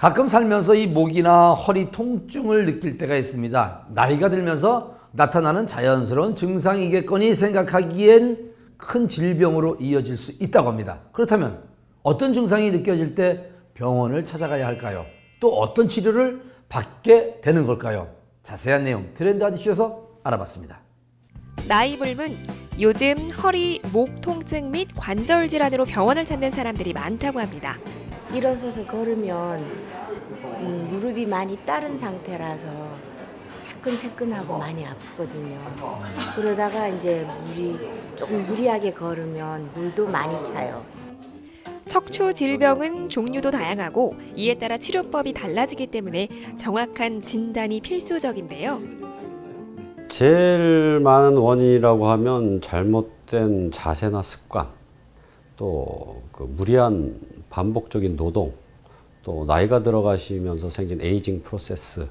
가끔 살면서 이 목이나 허리 통증을 느낄 때가 있습니다. 나이가 들면서 나타나는 자연스러운 증상이겠거니 생각하기엔 큰 질병으로 이어질 수 있다고 합니다. 그렇다면 어떤 증상이 느껴질 때 병원을 찾아가야 할까요? 또 어떤 치료를 받게 되는 걸까요? 자세한 내용 트렌드 아디쇼에서 알아봤습니다. 나이 불문, 요즘 허리, 목 통증 및 관절 질환으로 병원을 찾는 사람들이 많다고 합니다. 일어서서 걸으면 무릎이 많이 따른 상태라서 사끈사끈하고 많이 아프거든요. 그러다가 이제 조금 무리하게 걸으면 물도 많이 차요. 척추 질병은 종류도 다양하고 이에 따라 치료법이 달라지기 때문에 정확한 진단이 필수적인데요. 제일 많은 원인이라고 하면 잘못된 자세나 습관, 또 그 무리한 반복적인 노동, 또 나이가 들어가시면서 생긴 에이징 프로세스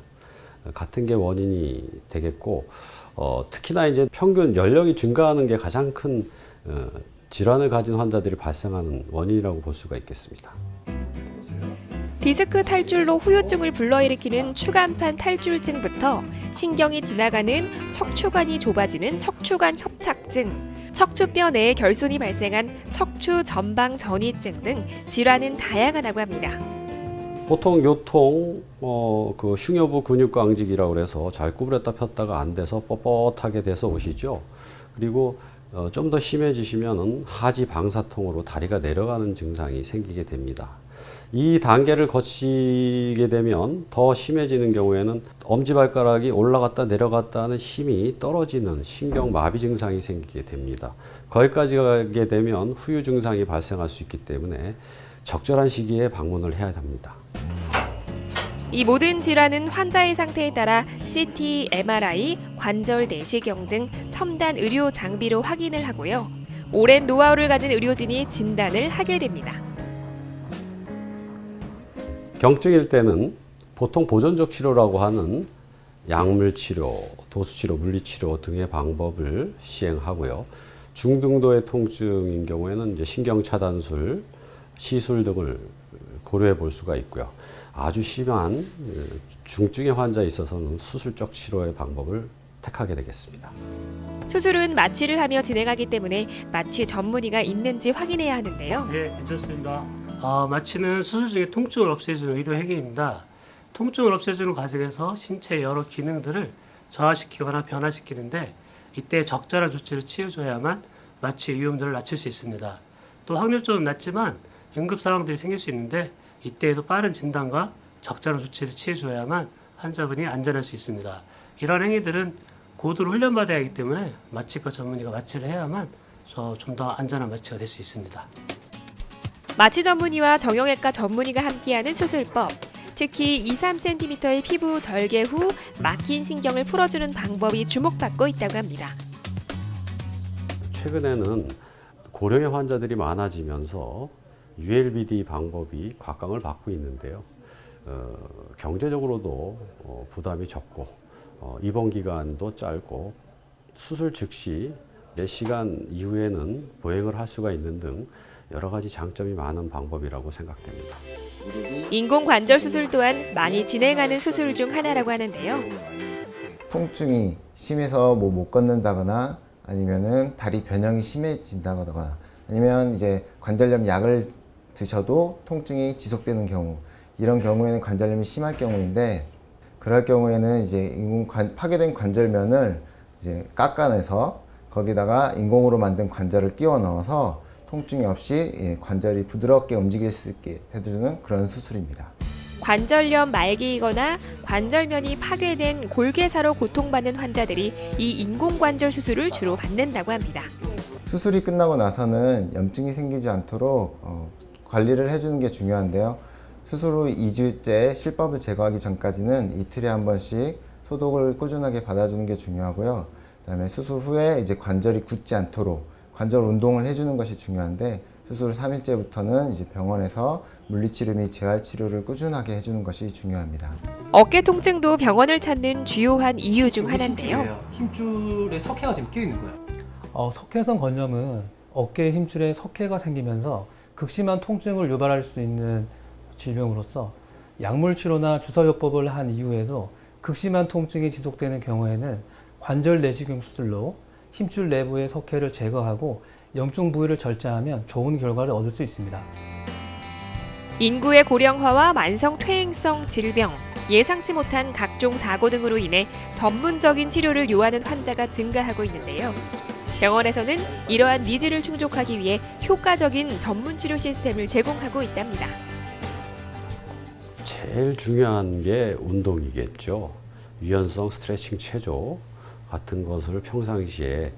같은 게 원인이 되겠고, 특히나 이제 평균 연령이 증가하는 게 가장 큰 질환을 가진 환자들이 발생하는 원인이라고 볼 수가 있겠습니다. 디스크 탈출로 후유증을 불러일으키는 추간판 탈출증부터 신경이 지나가는 척추관이 좁아지는 척추관 협착증, 척추뼈 내에 결손이 발생한 척추 전방 전이증 등 질환은 다양하다고 합니다. 보통 요통, 그 흉여부 근육광직이라고 그래서 잘 구부렸다 폈다가 안 돼서 뻣뻣하게 돼서 오시죠. 그리고 좀 더 심해지시면 하지 방사통으로 다리가 내려가는 증상이 생기게 됩니다. 이 단계를 거치게 되면 더 심해지는 경우에는 엄지발가락이 올라갔다 내려갔다 하는 힘이 떨어지는 신경마비 증상이 생기게 됩니다. 거기까지 가게 되면 후유 증상이 발생할 수 있기 때문에 적절한 시기에 방문을 해야 합니다. 이 모든 질환은 환자의 상태에 따라 CT, MRI, 관절 내시경 등 첨단 의료 장비로 확인을 하고요. 오랜 노하우를 가진 의료진이 진단을 하게 됩니다. 경증일 때는 보통 보존적 치료라고 하는 약물치료, 도수치료, 물리치료 등의 방법을 시행하고요. 중등도의 통증인 경우에는 이제 신경차단술, 시술 등을 고려해 볼 수가 있고요. 아주 심한 중증의 환자에 있어서는 수술적 치료의 방법을 택하게 되겠습니다. 수술은 마취를 하며 진행하기 때문에 마취 전문의가 있는지 확인해야 하는데요. 네, 괜찮습니다. 마취는 수술 중에 통증을 없애주는 의료 행위입니다. 통증을 없애주는 과정에서 신체의 여러 기능들을 저하시키거나 변화시키는데 이때 적절한 조치를 취해줘야만 마취의 위험들을 낮출 수 있습니다. 또 확률적으로는 낮지만 응급 상황들이 생길 수 있는데 이때에도 빠른 진단과 적절한 조치를 취해줘야만 환자분이 안전할 수 있습니다. 이런 행위들은 고도로 훈련받아야 하기 때문에 마취과 전문의가 마취를 해야만 좀 더 안전한 마취가 될 수 있습니다. 마취 전문의와 정형외과 전문의가 함께하는 수술법, 특히 2-3cm의 피부 절개 후 막힌 신경을 풀어주는 방법이 주목받고 있다고 합니다. 최근에는 고령의 환자들이 많아지면서 ULBD 방법이 곽강을 받고 있는데요. 경제적으로도 부담이 적고 입원 기간도 짧고 수술 즉시 몇 시간 이후에는 보행을 할 수가 있는 등 여러 가지 장점이 많은 방법이라고 생각됩니다. 인공관절 수술 또한 많이 진행하는 수술 중 하나라고 하는데요. 통증이 심해서 못 걷는다거나 아니면은 다리 변형이 심해진다거나 아니면 이제 관절염 약을 드셔도 통증이 지속되는 경우, 이런 경우에는 관절염이 심할 경우인데, 그럴 경우에는 이제 파괴된 관절면을 이제 깎아내서 거기다가 인공으로 만든 관절을 끼워 넣어서 통증이 없이 관절이 부드럽게 움직일 수 있게 해주는 그런 수술입니다. 관절염 말기이거나 관절면이 파괴된 골괴사로 고통받는 환자들이 이 인공관절 수술을 주로 받는다고 합니다. 수술이 끝나고 나서는 염증이 생기지 않도록 관리를 해주는 게 중요한데요. 수술 후 2주째 실밥을 제거하기 전까지는 이틀에 한 번씩 소독을 꾸준하게 받아주는 게 중요하고요. 그다음에 수술 후에 이제 관절이 굳지 않도록 관절 운동을 해주는 것이 중요한데, 수술 3일째부터는 이제 병원에서 물리치료 및 재활치료를 꾸준하게 해주는 것이 중요합니다. 어깨 통증도 병원을 찾는 주요한 이유 중 하나인데요. 힘줄에 석회가 지금 끼어 있는 거예요. 석회성 건염은 어깨 힘줄에 석회가 생기면서 극심한 통증을 유발할 수 있는 질병으로서 약물 치료나 주사요법을 한 이후에도 극심한 통증이 지속되는 경우에는 관절 내시경 수술로 힘줄 내부의 석회를 제거하고 염증 부위를 절제하면 좋은 결과를 얻을 수 있습니다. 인구의 고령화와 만성 퇴행성 질병, 예상치 못한 각종 사고 등으로 인해 전문적인 치료를 요하는 환자가 증가하고 있는데요. 병원에서는 이러한 니즈를 충족하기 위해 효과적인 전문 치료 시스템을 제공하고 있답니다. 제일 중요한 게 운동이겠죠. 유연성 스트레칭 체조 같은 것을 평상시에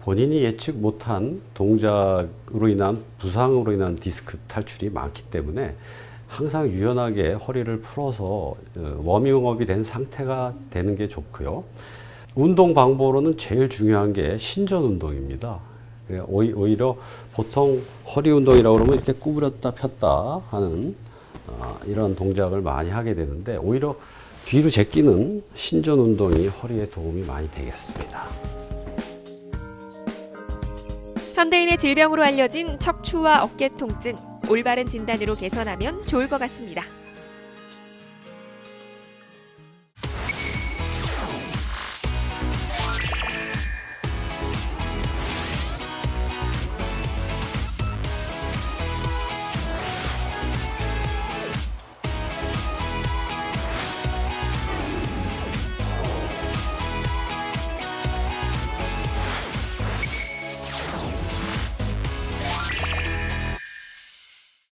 본인이 예측 못한 동작으로 인한 부상으로 인한 디스크 탈출이 많기 때문에 항상 유연하게 허리를 풀어서 워밍업이 된 상태가 되는 게 좋고요. 운동 방법으로는 제일 중요한 게 신전 운동입니다. 오히려 보통 허리 운동이라고 그러면 이렇게 구부렸다 폈다 하는 이런 동작을 많이 하게 되는데 오히려 뒤로 제끼는 신전 운동이 허리에 도움이 많이 되겠습니다. 현대인의 질병으로 알려진 척추와 어깨 통증, 올바른 진단으로 개선하면 좋을 것 같습니다.